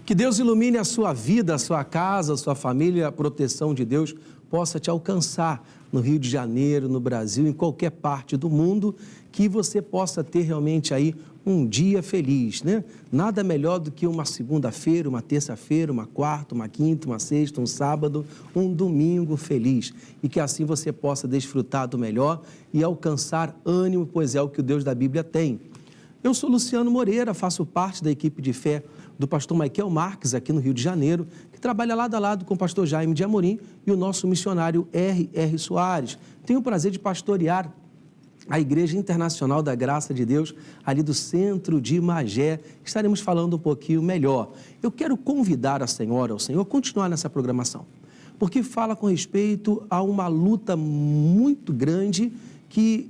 Que Deus ilumine a sua vida, a sua casa, a sua família, a proteção de Deus possa te alcançar no Rio de Janeiro, no Brasil, em qualquer parte do mundo, que você possa ter realmente aí um dia feliz, né? Nada melhor do que uma segunda-feira, uma terça-feira, uma quarta, uma quinta, uma sexta, um sábado, um domingo feliz. E que assim você possa desfrutar do melhor e alcançar ânimo, pois é o que o Deus da Bíblia tem. Eu sou Luciano Moreira, faço parte da equipe de fé do pastor Michael Marques, aqui no Rio de Janeiro, que trabalha lado a lado com o pastor Jaime de Amorim e o nosso missionário R.R. Soares. Tenho o prazer de pastorear a Igreja Internacional da Graça de Deus, ali do centro de Magé. Estaremos falando um pouquinho melhor. Eu quero convidar a senhora, o senhor, a continuar nessa programação, porque fala com respeito a uma luta muito grande que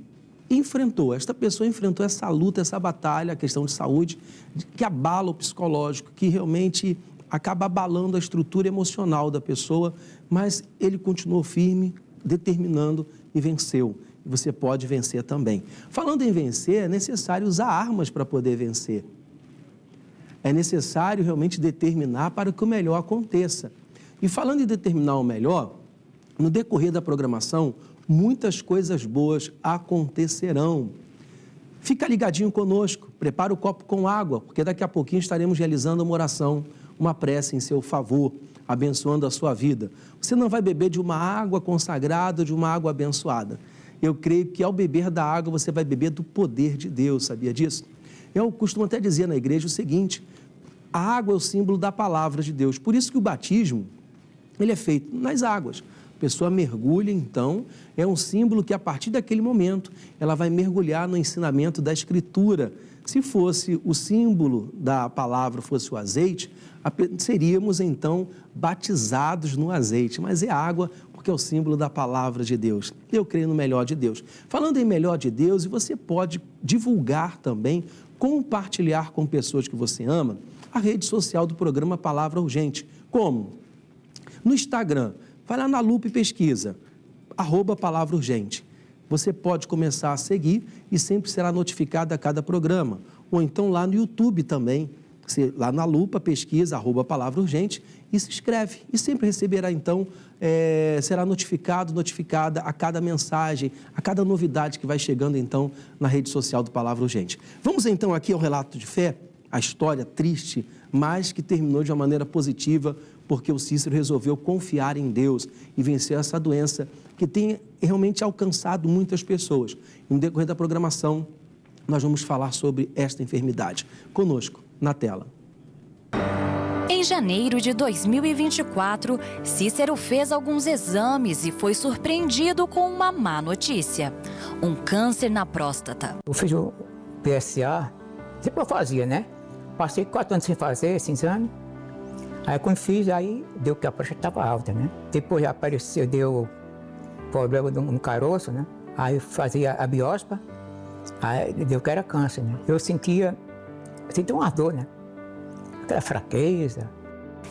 esta pessoa enfrentou essa luta, essa batalha, a questão de saúde, que abala o psicológico, que realmente acaba abalando a estrutura emocional da pessoa, mas ele continuou firme, determinando e venceu. E você pode vencer também. Falando em vencer, é necessário usar armas para poder vencer. É necessário realmente determinar para que o melhor aconteça. E falando em determinar o melhor, no decorrer da programação, muitas coisas boas acontecerão. Fica ligadinho conosco, prepara o copo com água, porque daqui a pouquinho estaremos realizando uma oração, uma prece em seu favor, abençoando a sua vida. Você não vai beber de uma água consagrada, de uma água abençoada. Eu creio que ao beber da água, você vai beber do poder de Deus, sabia disso? Eu costumo até dizer na igreja o seguinte: a água é o símbolo da palavra de Deus, por isso que o batismo, ele é feito nas águas. A pessoa mergulha, então, é um símbolo que a partir daquele momento ela vai mergulhar no ensinamento da Escritura. Se fosse o símbolo da palavra, fosse o azeite, seríamos então batizados no azeite, mas é água porque é o símbolo da palavra de Deus. Eu creio no melhor de Deus. Falando em melhor de Deus, você pode divulgar também, compartilhar com pessoas que você ama, a rede social do programa Palavra Urgente. Como? No Instagram. Vai lá na lupa e pesquisa, @Palavra Urgente. Você pode começar a seguir e sempre será notificado a cada programa. Ou então lá no YouTube também, você, lá na lupa, pesquisa, @Palavra Urgente e se inscreve. E sempre receberá então, será notificada a cada mensagem, a cada novidade que vai chegando então na rede social do Palavra Urgente. Vamos então aqui ao relato de fé, a história triste, mas que terminou de uma maneira positiva, porque o Cícero resolveu confiar em Deus e vencer essa doença que tem realmente alcançado muitas pessoas. No decorrer da programação, nós vamos falar sobre esta enfermidade. Conosco, na tela. Em janeiro de 2024, Cícero fez alguns exames e foi surpreendido com uma má notícia: um câncer na próstata. Eu fiz o PSA, sempre eu fazia, né? Passei 4 anos sem fazer esse exame. Aí quando fiz, aí deu que a próstata estava alta, né? Depois apareceu, deu problema no caroço, né? Aí fazia a biópsia, aí deu que era câncer, né? Eu sentia uma dor, né? Aquela fraqueza.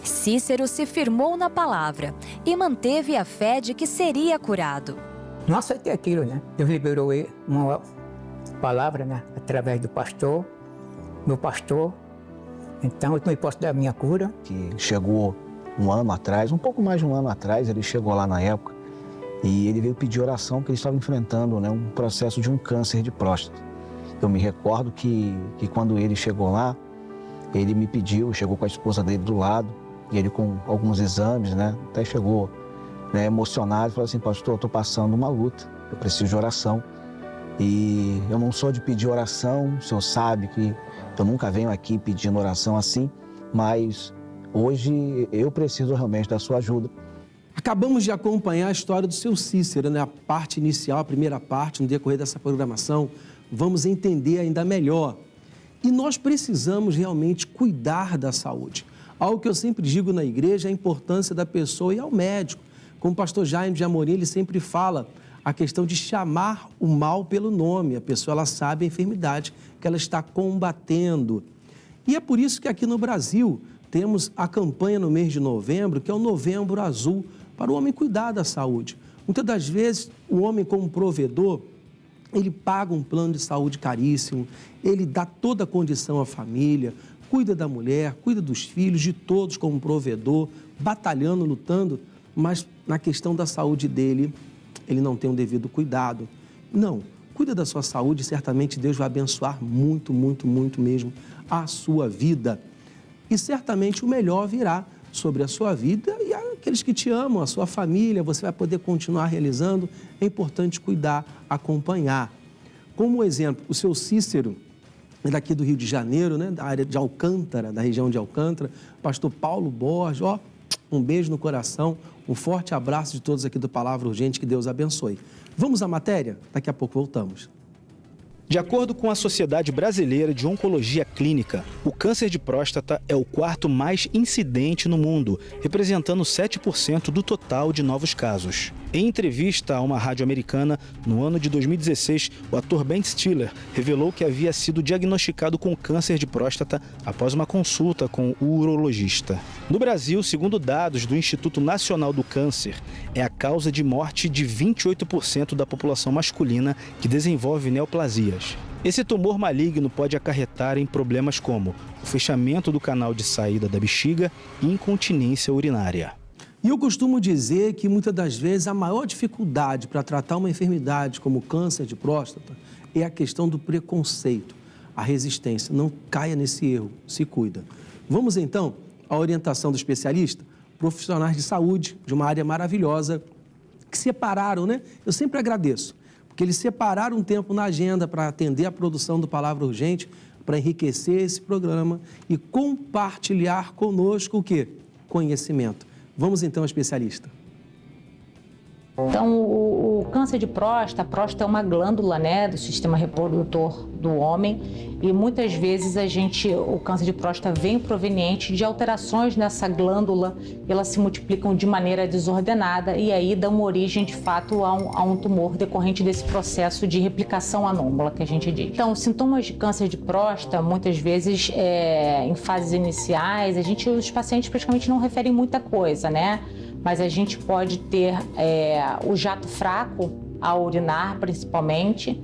Cícero se firmou na palavra e manteve a fé de que seria curado. Não aceitei aquilo, né? Deus liberou uma palavra, né? Através do pastor, meu pastor. Então, eu tomei posse da minha cura. Que chegou um ano atrás, um pouco mais de um ano atrás, ele chegou lá na época e ele veio pedir oração porque ele estava enfrentando, né, um processo de um câncer de próstata. Eu me recordo que quando ele chegou lá, ele me pediu, chegou com a esposa dele do lado, e ele com alguns exames, né, até chegou, né, emocionado, falou assim: pastor, eu estou passando uma luta, eu preciso de oração. E eu não sou de pedir oração, o senhor sabe que eu nunca venho aqui pedindo oração assim, mas hoje eu preciso realmente da sua ajuda. Acabamos de acompanhar a história do seu Cícero, né? A parte inicial, a primeira parte, no decorrer dessa programação, vamos entender ainda melhor. E nós precisamos realmente cuidar da saúde. Algo que eu sempre digo na igreja é a importância da pessoa ir ao médico. Como o pastor Jaime de Amorim, ele sempre fala a questão de chamar o mal pelo nome. A pessoa, ela sabe a enfermidade que ela está combatendo. E é por isso que aqui no Brasil temos a campanha no mês de novembro, que é o Novembro Azul, para o homem cuidar da saúde. Muitas das vezes, o homem como provedor, ele paga um plano de saúde caríssimo, ele dá toda a condição à família, cuida da mulher, cuida dos filhos, de todos como provedor, batalhando, lutando, mas na questão da saúde dele, ele não tem um devido cuidado. Não, cuida da sua saúde, certamente Deus vai abençoar muito, muito, muito mesmo a sua vida. E certamente o melhor virá sobre a sua vida e aqueles que te amam, a sua família, você vai poder continuar realizando. É importante cuidar, acompanhar. Como exemplo, o seu Cícero, daqui do Rio de Janeiro, né, da área de Alcântara, da região de Alcântara, pastor Paulo Borges, ó, um beijo no coração, um forte abraço de todos aqui do Palavra Urgente, que Deus abençoe. Vamos à matéria? Daqui a pouco voltamos. De acordo com a Sociedade Brasileira de Oncologia Clínica, o câncer de próstata é o quarto mais incidente no mundo, representando 7% do total de novos casos. Em entrevista a uma rádio americana, no ano de 2016, o ator Ben Stiller revelou que havia sido diagnosticado com câncer de próstata após uma consulta com o urologista. No Brasil, segundo dados do Instituto Nacional do Câncer, é a causa de morte de 28% da população masculina que desenvolve neoplasias. Esse tumor maligno pode acarretar em problemas como o fechamento do canal de saída da bexiga e incontinência urinária. E eu costumo dizer que muitas das vezes a maior dificuldade para tratar uma enfermidade como câncer de próstata é a questão do preconceito, a resistência. Não caia nesse erro, se cuida. Vamos então à orientação do especialista, profissionais de saúde de uma área maravilhosa que separaram, né? Eu sempre agradeço, porque eles separaram um tempo na agenda para atender a produção do Palavra Urgente, para enriquecer esse programa e compartilhar conosco o quê? Conhecimento. Vamos então ao especialista. Então, o câncer de próstata, a próstata é uma glândula, né, do sistema reprodutor do homem e muitas vezes o câncer de próstata vem proveniente de alterações nessa glândula, elas se multiplicam de maneira desordenada e aí dão origem, de fato, a um tumor decorrente desse processo de replicação anômala que a gente diz. Então, sintomas de câncer de próstata, muitas vezes, em fases iniciais, os pacientes praticamente não referem muita coisa, né? Mas a gente pode ter o jato fraco ao urinar, principalmente.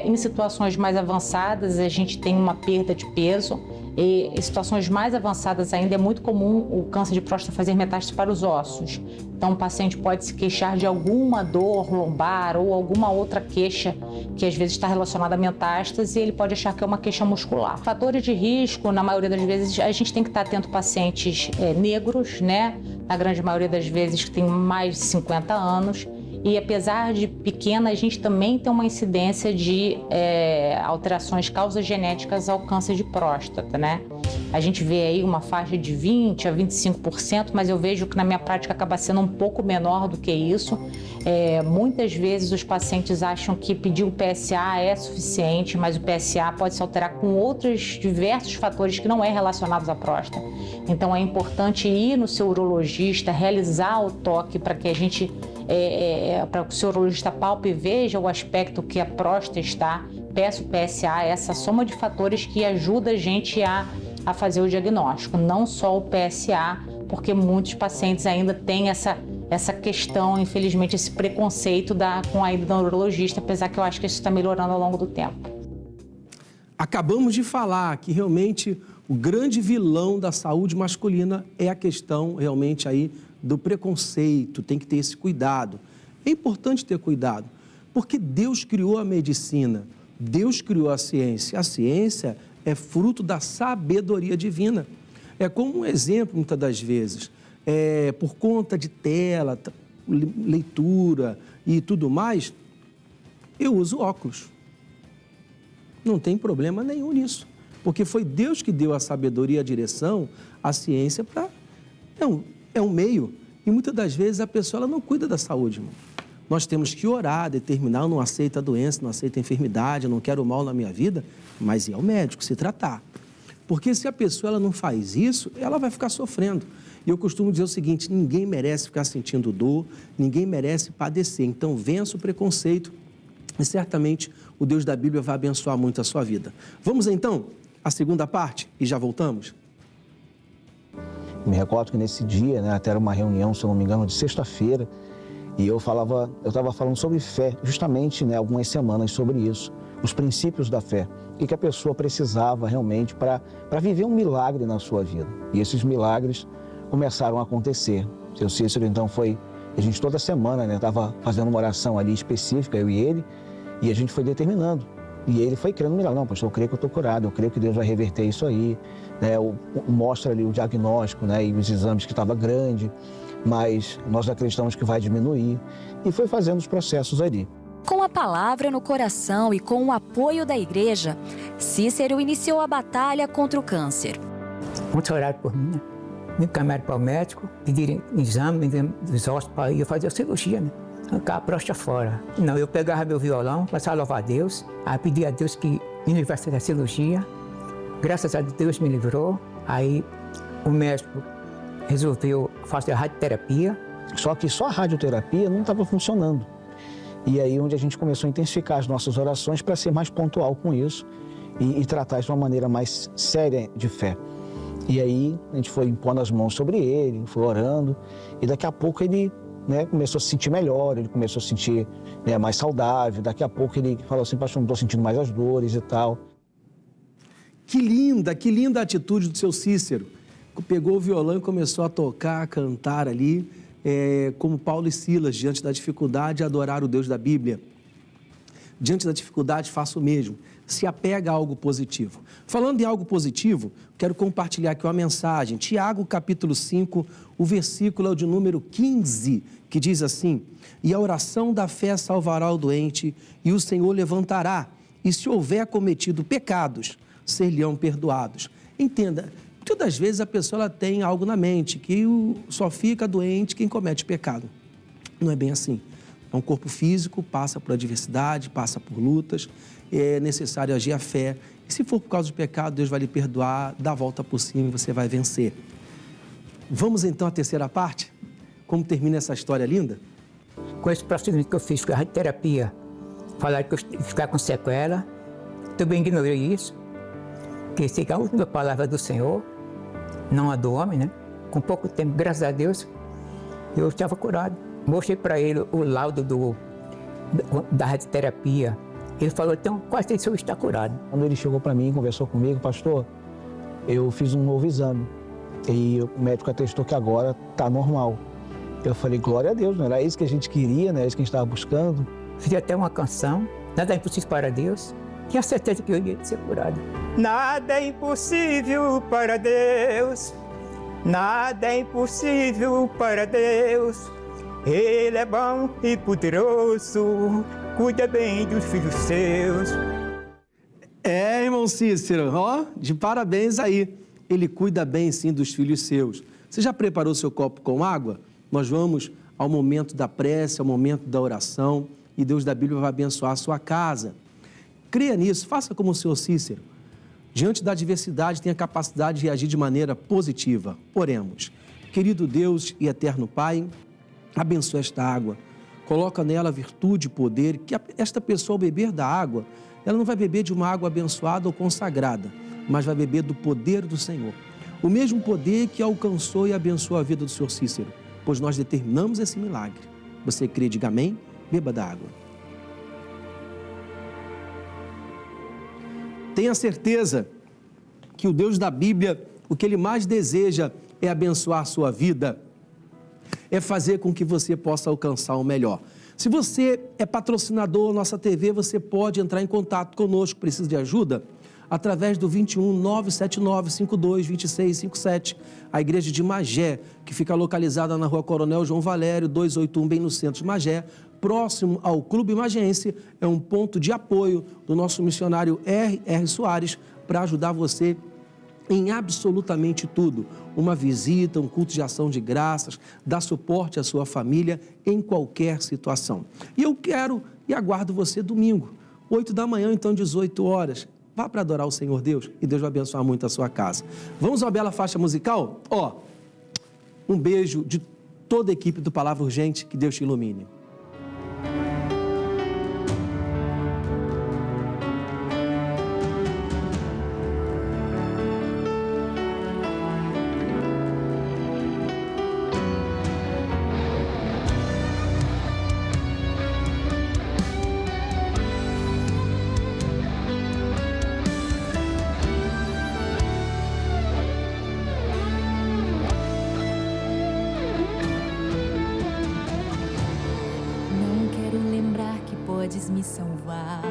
Em situações mais avançadas, a gente tem uma perda de peso. E em situações mais avançadas ainda, é muito comum o câncer de próstata fazer metástase para os ossos. Então, o paciente pode se queixar de alguma dor lombar ou alguma outra queixa que às vezes está relacionada à metástase e ele pode achar que é uma queixa muscular. Fatores de risco, na maioria das vezes, a gente tem que estar atento a pacientes negros, né? Na grande maioria das vezes que tem mais de 50 anos. E apesar de pequena, a gente também tem uma incidência de alterações, causas genéticas ao câncer de próstata, né? A gente vê aí uma faixa de 20% a 25%, mas eu vejo que na minha prática acaba sendo um pouco menor do que isso. Muitas vezes os pacientes acham que pedir o PSA é suficiente, mas o PSA pode se alterar com outros diversos fatores que não é relacionados à próstata. Então é importante ir no seu urologista, realizar o toque para que a gente para que o seu urologista palpe e veja o aspecto que a próstata está, peça o PSA, essa soma de fatores que ajuda a gente a fazer o diagnóstico, não só o PSA, porque muitos pacientes ainda têm essa questão, infelizmente, esse preconceito com a ida do urologista, apesar que eu acho que isso está melhorando ao longo do tempo. Acabamos de falar que realmente o grande vilão da saúde masculina é a questão realmente aí do preconceito, tem que ter esse cuidado. É importante ter cuidado, porque Deus criou a medicina, Deus criou a ciência é fruto da sabedoria divina. É como um exemplo, muitas das vezes, por conta de tela, leitura e tudo mais, eu uso óculos. Não tem problema nenhum nisso, porque foi Deus que deu a sabedoria, a direção, a ciência para... É um meio, e muitas das vezes a pessoa ela não cuida da saúde, irmão. Nós temos que orar, determinar, eu não aceito a doença, não aceito a enfermidade, eu não quero o mal na minha vida, mas ir ao médico, se tratar. Porque se a pessoa ela não faz isso, ela vai ficar sofrendo. E eu costumo dizer o seguinte, ninguém merece ficar sentindo dor, ninguém merece padecer. Então, vença o preconceito e certamente o Deus da Bíblia vai abençoar muito a sua vida. Vamos então à segunda parte e já voltamos? Me recordo que nesse dia, né, até era uma reunião, se eu não me engano, de sexta-feira, E eu estava falando sobre fé, justamente, né, algumas semanas sobre isso, os princípios da fé, o que a pessoa precisava realmente para viver um milagre na sua vida. E esses milagres começaram a acontecer. Seu Cícero, então, a gente toda semana, né, estava fazendo uma oração ali específica, eu e ele, e a gente foi determinando. E ele foi crendo no milagre. Não, pastor, eu creio que eu estou curado, eu creio que Deus vai reverter isso aí. Né, mostra ali o diagnóstico, né, e os exames que estava grande, mas nós acreditamos que vai diminuir. E foi fazendo os processos ali. Com a palavra no coração e com o apoio da igreja, Cícero iniciou a batalha contra o câncer. Muitos oraram por mim, né? Me encaminharam para o médico, pediram exame dos ossos para eu fazer a cirurgia, né? Arrancar a próstata fora. Não, eu pegava meu violão, começava a louvar a Deus, aí pedi a Deus que me livrasse da cirurgia. Graças a Deus me livrou. Aí o médico resolveu fazer a radioterapia. Só que só a radioterapia não estava funcionando. E aí onde a gente começou a intensificar as nossas orações para ser mais pontual com isso e tratar isso de uma maneira mais séria de fé. E aí a gente foi impondo as mãos sobre ele, foi orando, e daqui a pouco ele, né, começou a se sentir melhor, ele começou a se sentir, né, mais saudável. Daqui a pouco ele falou assim, pastor, não estou sentindo mais as dores e tal. Que linda a atitude do seu Cícero. Pegou o violão e começou a tocar, a cantar ali, como Paulo e Silas, diante da dificuldade, adorar o Deus da Bíblia. Diante da dificuldade, faça o mesmo. Se apega a algo positivo. Falando em algo positivo, quero compartilhar aqui uma mensagem. Tiago, capítulo 5, o versículo é o de número 15, que diz assim: e a oração da fé salvará o doente, e o Senhor levantará, e se houver cometido pecados, ser-lhe-ão perdoados. Entenda, muitas das vezes a pessoa ela tem algo na mente, que só fica doente quem comete pecado. Não é bem assim. É um corpo físico, passa por adversidade, passa por lutas, é necessário agir a fé. E se for por causa do pecado, Deus vai lhe perdoar, dá a volta por cima e você vai vencer. Vamos então à terceira parte? Como termina essa história linda? Com esse procedimento que eu fiz, com a radioterapia, falaram que eu ia ficar com sequela. Também ignorei isso, que sei que a última palavra do Senhor, não a do homem, né? Com pouco tempo, graças a Deus, eu estava curado. Mostrei para ele o laudo da radioterapia. Ele falou, então, quase tem que o senhor está curado. Quando ele chegou para mim, conversou comigo, pastor, eu fiz um novo exame. E o médico atestou que agora está normal. Eu falei, glória a Deus, não era isso que a gente queria, não era isso que a gente estava buscando. Fiz até uma canção, nada é impossível para Deus. Tinha certeza que eu ia ser curado. Nada é impossível para Deus, nada é impossível para Deus. Ele é bom e poderoso, cuida bem dos filhos seus. Irmão Cícero, de parabéns aí. Ele cuida bem, sim, dos filhos seus. Você já preparou seu copo com água? Nós vamos ao momento da prece, ao momento da oração, e Deus da Bíblia vai abençoar a sua casa. Creia nisso, faça como o senhor Cícero. Diante da adversidade, tenha capacidade de reagir de maneira positiva. Oremos. Querido Deus e eterno Pai, abençoa esta água, coloca nela virtude e poder, que esta pessoa ao beber da água, ela não vai beber de uma água abençoada ou consagrada, mas vai beber do poder do Senhor. O mesmo poder que alcançou e abençoou a vida do senhor Cícero, pois nós determinamos esse milagre. Você crê, diga amém, beba da água. Tenha certeza que o Deus da Bíblia, o que Ele mais deseja é abençoar a sua vida, é fazer com que você possa alcançar o melhor. Se você é patrocinador da nossa TV, você pode entrar em contato conosco, precisa de ajuda? Através do 21 979 52 26 57, a igreja de Magé, que fica localizada na rua Coronel João Valério, 281, bem no centro de Magé, próximo ao Clube Magéense, é um ponto de apoio do nosso missionário R.R. Soares para ajudar você em absolutamente tudo. Uma visita, um culto de ação de graças, dar suporte à sua família em qualquer situação. E eu quero e aguardo você domingo, 8 da manhã, então 18 horas. Vá para adorar o Senhor Deus e Deus vai abençoar muito a sua casa. Vamos a uma bela faixa musical? Um beijo de toda a equipe do Palavra Urgente, que Deus te ilumine. me salvar.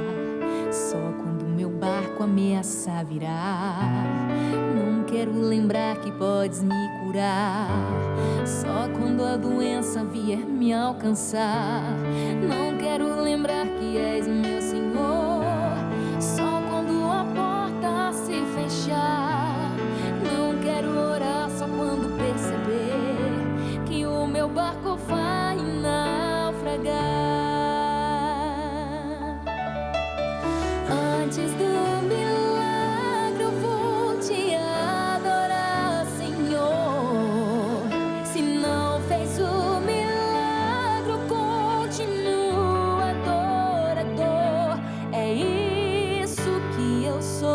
Só quando meu barco ameaçar virar. Não quero lembrar que podes me curar. Só quando a doença vier me alcançar. Não quero lembrar que és meu Senhor. Só quando a porta se fechar. Não quero orar só quando perceber que o meu barco vai naufragar. Antes do milagre eu vou te adorar, Senhor. Se não fez o milagre eu continuo adorador. É isso que eu sou.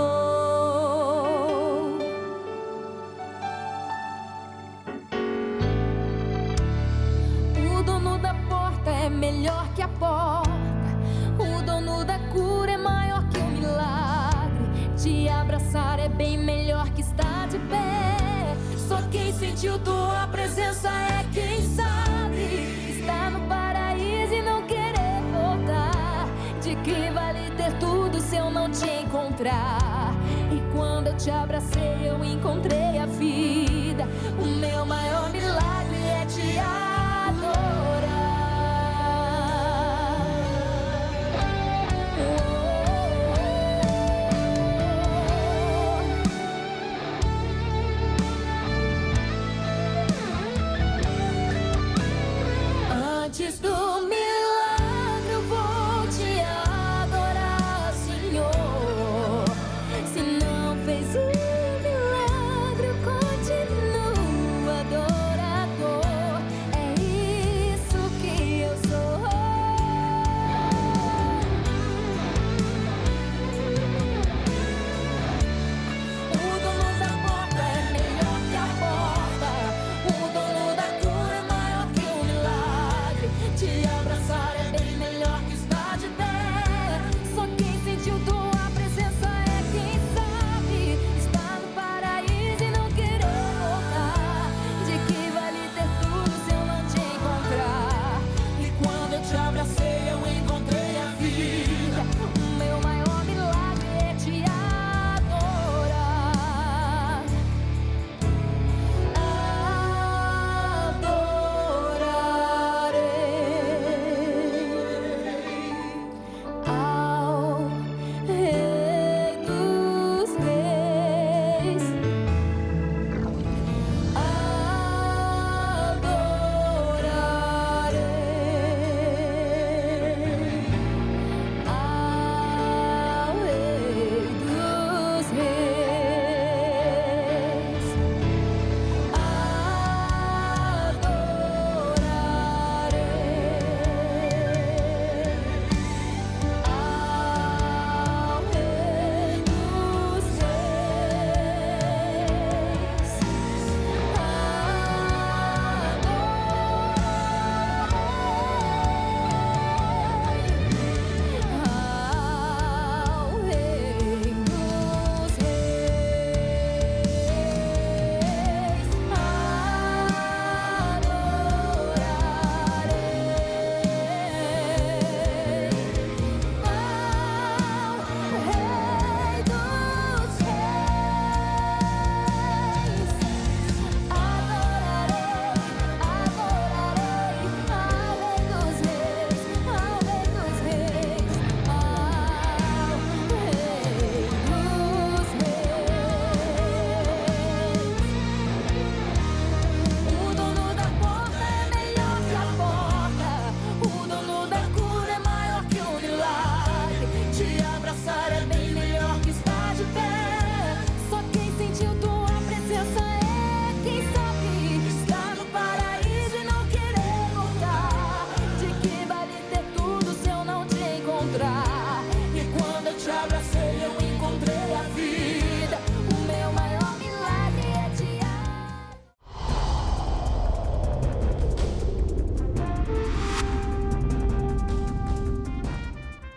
O dono da porta é melhor que a porta. O dono da cura é maior que o milagre. Te abraçar é bem melhor que estar de pé. Só quem sentiu tua presença é quem sabe. Estar no paraíso e não querer voltar. De que vale ter tudo se eu não te encontrar? E quando eu te abracei eu encontrei a vida. O meu maior milagre é te amar.